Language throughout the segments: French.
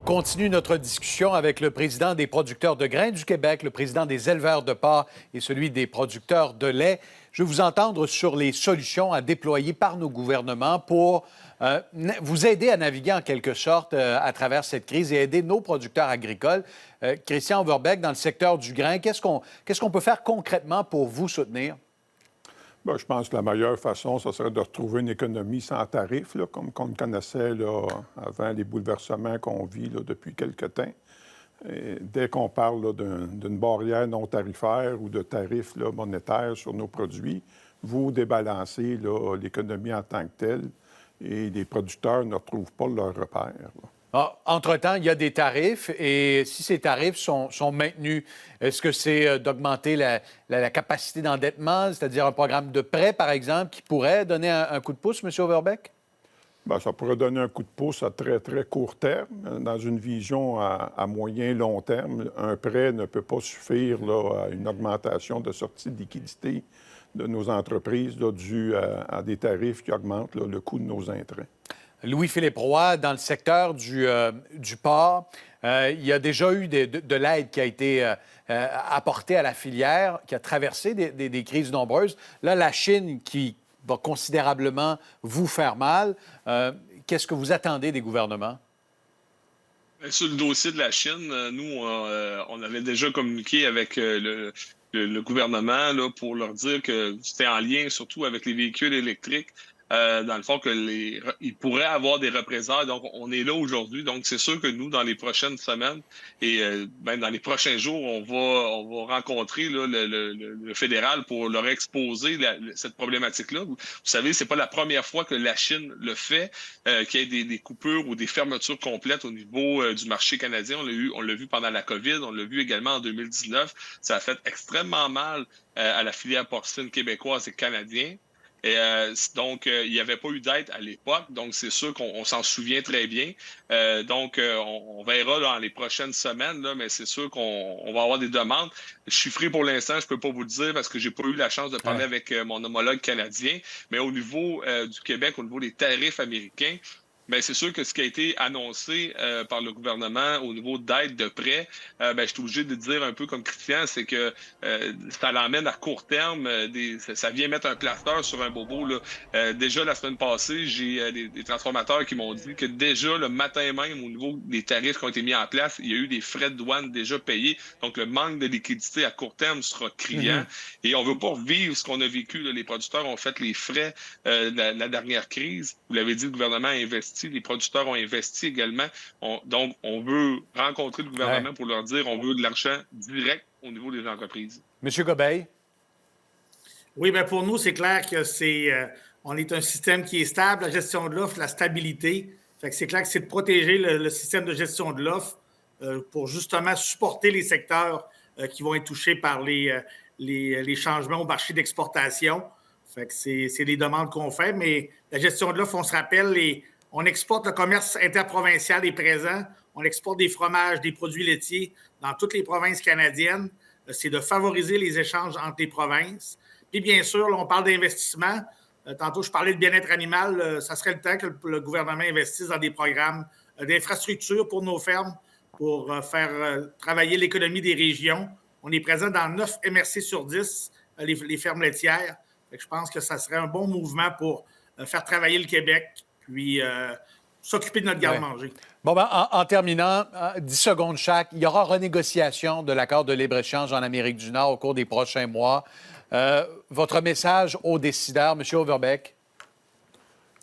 continue notre discussion avec le président des producteurs de grains du Québec, le président des éleveurs de porc et celui des producteurs de lait. Je veux vous entendre sur les solutions à déployer par nos gouvernements pour vous aider à naviguer en quelque sorte à travers cette crise et aider nos producteurs agricoles. Christian Overbeck, dans le secteur du grain, qu'est-ce qu'on peut faire concrètement pour vous soutenir? Bien, je pense que la meilleure façon, ce serait de retrouver une économie sans tarifs, là, comme qu'on connaissait là, avant les bouleversements qu'on vit là, depuis quelque temps. Et dès qu'on parle là, d'une barrière non tarifaire ou de tarifs là, monétaires sur nos produits, vous débalancez là, l'économie en tant que telle et les producteurs ne retrouvent pas leur repère. Là. Entre-temps, il y a des tarifs et si ces tarifs sont maintenus, est-ce que c'est d'augmenter la capacité d'endettement, c'est-à-dire un programme de prêt, par exemple, qui pourrait donner un coup de pouce, M. Overbeck? Bien, ça pourrait donner un coup de pouce à très, très court terme. Dans une vision à moyen long terme, un prêt ne peut pas suffire là, à une augmentation de sortie de liquidité de nos entreprises là, due à des tarifs qui augmentent là, le coût de nos intrants. Louis-Philippe Roy, dans le secteur du porc, il y a déjà eu de l'aide qui a été apportée à la filière, qui a traversé des crises nombreuses. Là, la Chine qui va considérablement vous faire mal. Qu'est-ce que vous attendez des gouvernements? Sur le dossier de la Chine, nous, on avait déjà communiqué avec le gouvernement là, pour leur dire que c'était en lien surtout avec les véhicules électriques. Dans le fond, ils pourraient avoir des représailles. Donc, on est là aujourd'hui. Donc, c'est sûr que nous, dans les prochaines semaines et même dans les prochains jours, on va rencontrer là, le fédéral pour leur exposer cette problématique-là. Vous savez, c'est pas la première fois que la Chine le fait, qu'il y ait des coupures ou des fermetures complètes au niveau du marché canadien. On l'a vu pendant la COVID, on l'a vu également en 2019. Ça a fait extrêmement mal à la filière porcine québécoise et canadienne. Et donc, il n'y avait pas eu d'aide à l'époque, donc c'est sûr qu'on s'en souvient très bien. On verra dans les prochaines semaines, là, mais c'est sûr qu'on va avoir des demandes. Chiffrées pour l'instant, je ne peux pas vous le dire parce que j'ai pas eu la chance de parler avec mon homologue canadien, mais au niveau du Québec, au niveau des tarifs américains, bien, c'est sûr que ce qui a été annoncé par le gouvernement au niveau d'aide de prêt, je suis obligé de dire un peu comme Christian, c'est que ça l'emmène à court terme, ça vient mettre un plaster sur un bobo. Là. Déjà la semaine passée, j'ai des transformateurs qui m'ont dit que déjà le matin même, au niveau des tarifs qui ont été mis en place, il y a eu des frais de douane déjà payés. Donc le manque de liquidité à court terme sera criant. Et on ne veut pas revivre ce qu'on a vécu. Là. Les producteurs ont fait les frais de la dernière crise. Vous l'avez dit, le gouvernement a investi. Les producteurs ont investi également. Donc, on veut rencontrer le gouvernement pour leur dire on veut de l'argent direct au niveau des entreprises. Monsieur Gobeil? Oui, bien pour nous, c'est clair que on est un système qui est stable, la gestion de l'offre, la stabilité. Fait que c'est clair que c'est de protéger le système de gestion de l'offre pour justement supporter les secteurs qui vont être touchés par les changements au marché d'exportation. Fait que c'est les demandes qu'on fait, mais la gestion de l'offre, on se rappelle, on exporte le commerce interprovincial est présent. On exporte des fromages, des produits laitiers dans toutes les provinces canadiennes. C'est de favoriser les échanges entre les provinces. Puis bien sûr, là, on parle d'investissement. Tantôt, je parlais de bien-être animal. Ça serait le temps que le gouvernement investisse dans des programmes d'infrastructure pour nos fermes, pour faire travailler l'économie des régions. On est présent dans 9 MRC sur 10, les fermes laitières. Je pense que ça serait un bon mouvement pour faire travailler le Québec, puis s'occuper de notre garde-manger. Bon, en terminant, 10 secondes chaque, il y aura renégociation de l'accord de libre-échange en Amérique du Nord au cours des prochains mois. Votre message aux décideurs, M. Overbeck?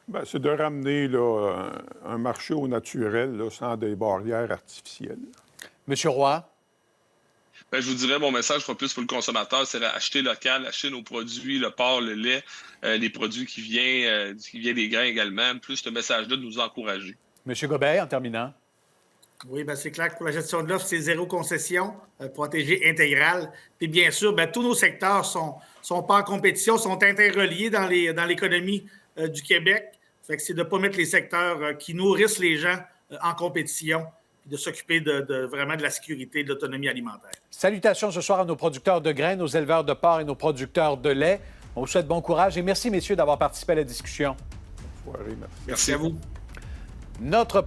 Bien, c'est de ramener là, un marché au naturel là, sans des barrières artificielles. M. Roy? Je vous dirais, mon message sera plus pour le consommateur, c'est d'acheter local, acheter nos produits, le porc, le lait, les produits qui viennent des grains également. Plus ce message-là de nous encourager. M. Gobeil, en terminant. Oui, bien, c'est clair que pour la gestion de l'offre, c'est zéro concession, protégée intégrale. Puis bien sûr, bien, tous nos secteurs sont pas en compétition, sont interreliés dans l'économie du Québec. Fait que c'est de ne pas mettre les secteurs qui nourrissent les gens en compétition, puis de s'occuper vraiment de la sécurité et de l'autonomie alimentaire. Salutations ce soir à nos producteurs de grains, nos éleveurs de porc et nos producteurs de lait. On vous souhaite bon courage et merci, messieurs, d'avoir participé à la discussion. Bonne soirée, Merci à vous. Notre prochain